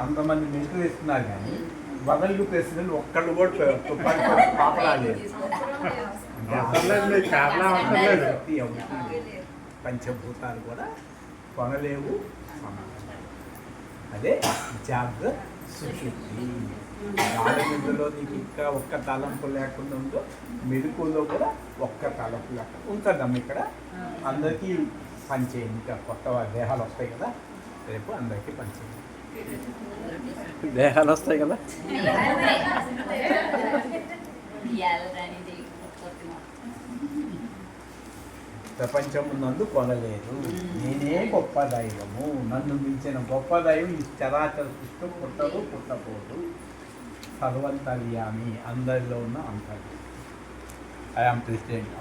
అంతమంది మెట్లు వేస్తున్నారు కానీ వరల్డ్ ప్రెసిడెంట్ ఒక్కళ్ళు కూడా పాపరాలేదు. పంచభూతాలు కూడా కొనలేవు సమానం. అదే జాగ్రత్త సుశుద్ధి. గాఢనిద్రలో నీకు ఇంకా ఒక్క తలంపు లేకుండా ఉందో మెడుకులో కూడా ఒక్క తలంపు లేకుండా ఉంటుందమ్మ. ఇక్కడ అందరికీ పనిచేయండి. ఇంకా కొత్త దేహాలు వస్తాయి కదా, రేపు అందరికీ పనిచేయండి. దేహాలు వస్తాయి కదా. ప్రపంచం నందు కొనలేదు, నేనే గొప్ప దైవము, నన్ను మించిన గొప్ప దైవం ఈ చరాచర సృష్టి పుట్టదు పుట్టబోదు. సర్వంతర్యామి, అందరిలో ఉన్న అంతర్యామి. I am president.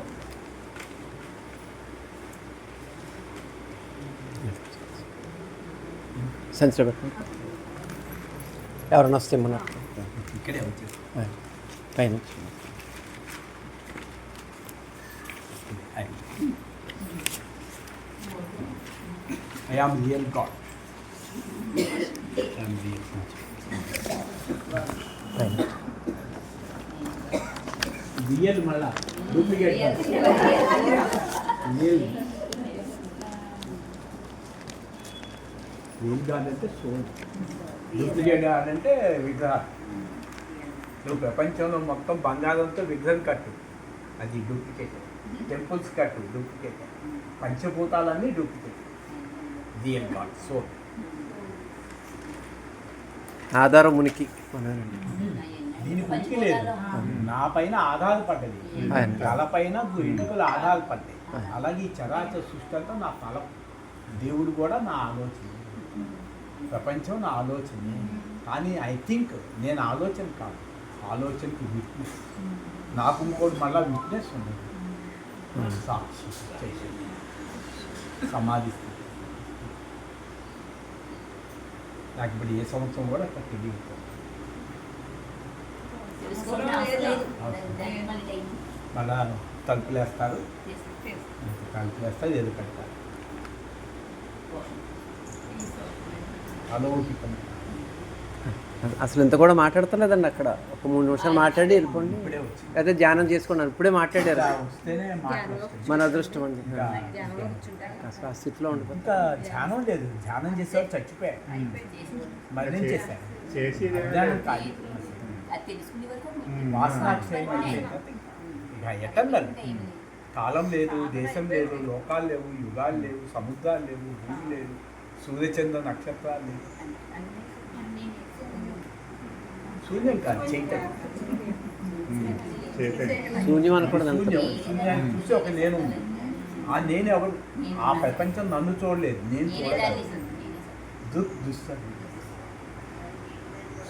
సెన్సిటివ్ ఎవరన్నా వస్తే మన ఇక్కడే వచ్చేసి పైన I am real God. I am real God. Real mala duplicate real God అంటే సోల్, డూప్లికేట్ గాడ్ అంటే విగ్రహం. నువ్వు ప్రపంచంలో మొత్తం బంగారంతో విగ్రహం కట్టు, అది డూప్లికేట్. టెంపుల్స్ కట్టు, డూప్లికేట్. పంచభూతాలన్నీ డూప్లికేట్. Real God soul. ఆధారం మునికి దీని గురించి లేదు, నా పైన ఆధారపడ్డది, తల పైన ఎన్నికలు ఆధారపడ్డాయి. అలాగే ఈ చరాచర సృష్టి అంతా నా తల. దేవుడు కూడా నా ఆలోచన, ప్రపంచం నా ఆలోచనే. కానీ ఐ థింక్ నేను ఆలోచన కాదు, ఆలోచనకి విట్నెస్. నాకు ఇంకోటి మళ్ళీ విట్నెస్ ఉండదు. సాక్షి చేసేది సమాధిస్తుంది. నాకు ఇప్పుడు ఏ సంవత్సరం కూడా అట్లా తెలియదు. మళ్ళా తలుపులు వేస్తారు, ఏదో పెడతారు. అలౌకిక. అసలు ఇంత కూడా మాట్లాడతలేదండి. అక్కడ ఒక 3 నిమిషాలు మాట్లాడి వెళ్ళిపోండి. అదే ధ్యానం చేసుకున్నాను, ఇప్పుడే మాట్లాడారు. వస్తేనే మన అదృష్టం అండి. అసలు ఆ స్థితిలో ఉంటుంది. ఇంకా ధ్యానం లేదు, ధ్యానం చేసేవాడు చచ్చిపోయాడు, మరణం చేశాడు. ఇక ఎట్టన్నారు. కాలం లేదు, దేశం లేదు, లోకాలు లేవు, యుగాలు లేవు, సముద్రాలు లేవు, భూమి లేదు, సూర్యచంద్ర నక్షత్రాలు లేవు. శూన్యం కాదు, చైతన్యం. శూన్యం అనకూడదు. శూన్యాన్ని చూసి ఒక నేను ఉంది. ఆ నేను ఎవరు? ఆ ప్రపంచం నన్ను చూడలేదు, నేను చూడలేదు. దుస్తడు.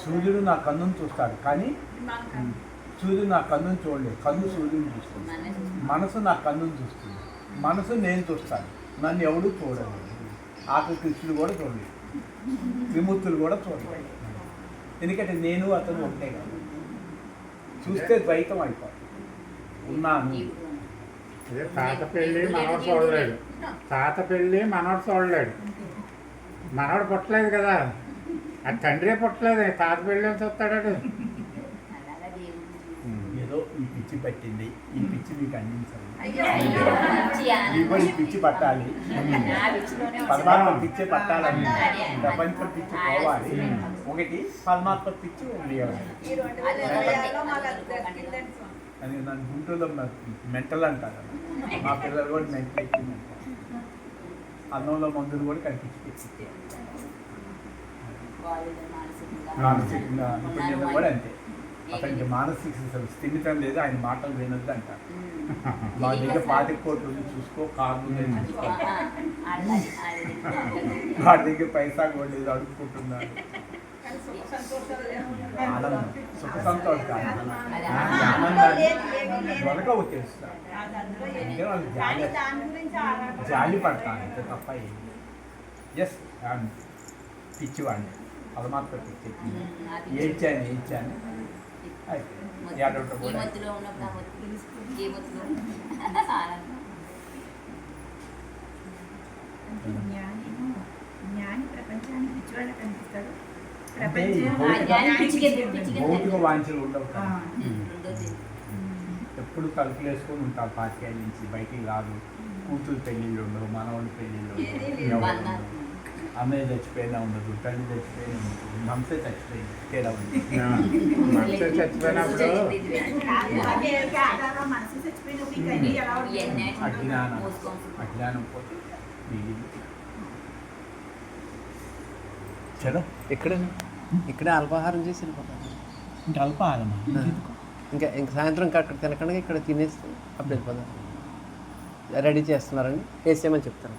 సూర్యుడు నా కన్నును చూస్తాడు, కానీ సూర్యుడు నా కన్నును చూడలేదు. కన్ను సూర్యుని చూస్తుంది. మనసు నా కన్నును చూస్తుంది. మనసు నేను చూస్తాను, నన్ను ఎవడు చూడలేదు. ఆకలి కృష్ణుడు కూడా చూడలేదు, విముక్తులు కూడా చూడలేదు. ఎందుకంటే నేను అతను ఒకటే కాదు. చూస్తే ద్వైతం అయిపోతుంది. ఉన్నాను. తాత పెళ్ళి మనవాడు చూడలేడు, తాత పెళ్ళి మనవాడు చూడలేడు. మనవాడు పుట్టలేదు కదా, అది తండ్రే పుట్టలేదు. తాత పెళ్ళి అని చూస్తాడు. ఏదో ఈ పిచ్చి పట్టింది, ఈ పిచ్చి మీకు అందించాలి. ఈ పిచ్చి పట్టాలి, పరమాత్మ పిచ్చి పట్టాలని. ప్రపంచం పిచ్చి పోవాలి, ఒకటి పరమాత్మ పిచ్చి ఉండేవాళ్ళు. అని నన్ను గుంటూరులో మెంటల్ అంటారు. మా పిల్లలు కూడా మెంటల్ ఎక్కిందంటారు. అన్నంలో మందులు కూడా కనిపించి మానసికంగా. ఇప్పుడు నేను కూడా అంతే. అతనికి మానసిక స్థిమితం లేదు, ఆయన మాటలు వినొద్దు అంటారు. మా దగ్గర 20 కోట్లు చూసుకో, కార్లు చూసుకో. వాడి దగ్గర పైసా కూడా లేదు, అడుక్కుంటున్నారు. ఆనందం, సుఖ సంతోషాలు, ఆనందాన్ని త్వరగా వచ్చేస్తారు. వాళ్ళు జాలి పడతాను అంతే తప్ప ఎస్ పిచ్చివాడిని. పరమాత్మ పిచ్చి ఏడ్చాను కూడా. జ్ఞాని ప్రపంచానికి పిచ్చివాళ్ళ కనిపిస్తాడు, అంటే ఈ భౌతిక వాంఛలు ఉండవు కదా. ఎప్పుడు తలుపులు వేసుకొని ఉంటారు 25 నుంచి, బయటికి రాదు. కూతురు పెళ్ళిళ్ళు ఉండవు, మనవాళ్ళు పెళ్ళిళ్ళు ఉండవు, అమ్మాయి చచ్చిపోయినా ఉండదు, తల్లి చచ్చిపోయినా ఉండదు, మనసే చచ్చిపోయింది తేడా ఉంది. మనసు చచ్చిపోయినప్పుడు అజ్ఞానం పోతే మిగిలింది. చలో ఇక్కడే అల్పాహారం చేసి వెళ్ళిపోతాం. ఇంకా అల్పాహారమా? ఇంకా సాయంత్రం అక్కడ తినకుండా ఇక్కడ తినేసి అప్పుడు వెళ్ళిపోతాం. రెడీ చేస్తున్నారండి, వేసేయమని చెప్తాను.